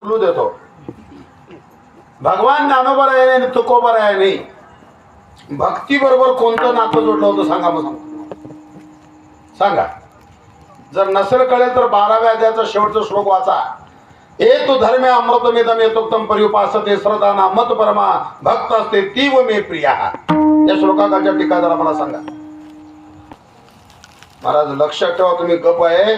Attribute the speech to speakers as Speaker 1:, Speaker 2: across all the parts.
Speaker 1: देतो भगवान ज्ञानोबराय आणि तुकोबराय नाही भक्ती बरोबर कोणतं नातं जोडलं होतं सांगा मग सांगा जर नसेल कळेल तर 12व्या अध्यायाचा शेवटचा श्लोक वाचा ए तू धर्मे अमृतमेदम येतोक्तम पर्युपासते श्रद्धाना मत परमा भक्त असते तीव मे प्रिया या श्लोकाच्या टीका जरा मला सांगा महाराज लक्षात ठेवा तुम्ही गप आहे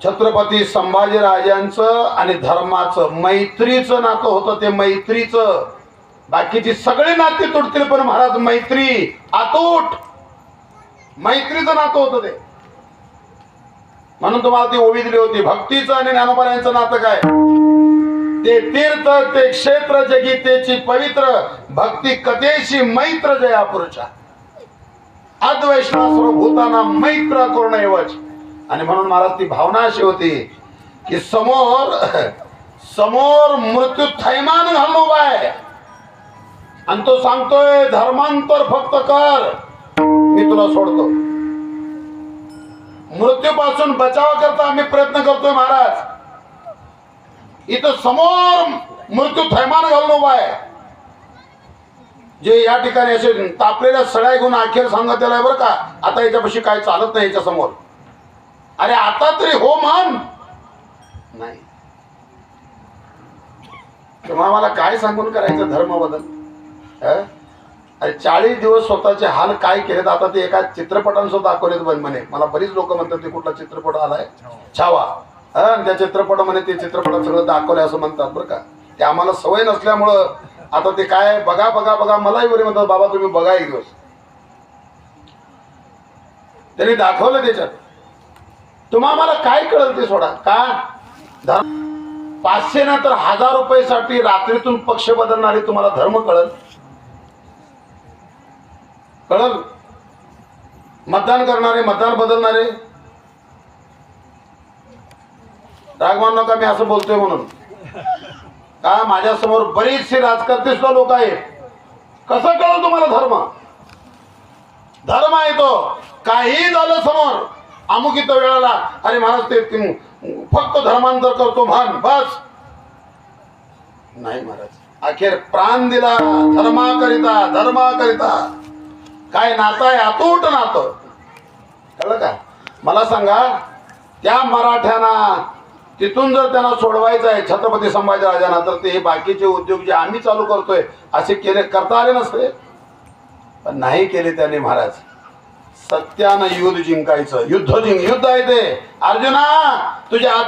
Speaker 1: छत्रपती संभाजीराजांचं आणि धर्माचं मैत्रीचं नातं होतं ते मैत्रीचं बाकीची सगळी नाती तुटतील पण महाराज मैत्री अतूट मैत्रीचं नातं होतं ते म्हणून तुम्हाला ती ओवी दिली होती भक्तीचं आणि ज्ञानोबरायांचं नातं काय ते तीर्थ ते क्षेत्र जगी तेची पवित्र भक्ती कथेशी मैत्र जया पुरुषा अद्वैष्णव सर्वभूताना मैत्र करून एवच आणि म्हणून महाराज ती भावना अशी होती की समोर समोर मृत्यू थैमान घालून उभा आहे आणि तो सांगतोय धर्मांतर फक्त कर मी तुला सोडतो मृत्यूपासून बचाव करता आम्ही प्रयत्न करतोय महाराज इथं समोर मृत्यू थैमान घालून उभा आहे जे या ठिकाणी असे तापलेल्या सळ्या घेऊन अखेर सांगत त्याला बरं का आता याच्यापाशी काय चालत नाही याच्या समोर अरे आता तरी हो मान नाही तेव्हा मला काय सांगून करायचं धर्म बदल अरे 40 दिवस स्वतःचे हाल काय केलेत आता ते एका चित्रपटांसुद्धा दाखवलेत म्हणे मला बरीच लोक म्हणतात ते कुठला चित्रपट आलाय छावा आणि त्या चित्रपटामध्ये ते चित्रपटात सगळं दाखवलंय असं म्हणतात बरं का ते आम्हाला सवय नसल्यामुळं आता ते काय बघा बघा बघा मलाही बरे म्हणतात बाबा तुम्ही बघा एक दिवस त्यांनी दाखवलं त्याच्यात तुम्हाला काय कळलं ते सोडा का 500 ना तर 1000 रुपयासाठी रात्रीतून पक्ष बदलणारे तुम्हाला धर्म कळल कळल मतदान करणारे मतदान बदलणारे रागमान नका मी असं बोलतोय म्हणून का माझ्या समोर बरीचशी राजकारती सुद्धा लोक आहेत कसं कळलं तुम्हाला धर्म धर्म आहे तो काही झालं समोर अमुकित वेळाला अरे महाराज ते फक्त धर्मांतर करतो म्हण बस नाही महाराज अखेर प्राण दिला धर्माकरिता काय नातं आहे अतूट नातं कळलं का मला सांगा त्या मराठ्यांना तिथून जर त्यांना सोडवायचं आहे छत्रपती संभाजीराजांना तर ते बाकीचे उद्योग जे आम्ही चालू करतोय असे केले करता आले नसते पण नाही केले त्यांनी महाराज सत्यानं युद्ध जिंकायचं युद्ध आहे ते अर्जुना तुझ्या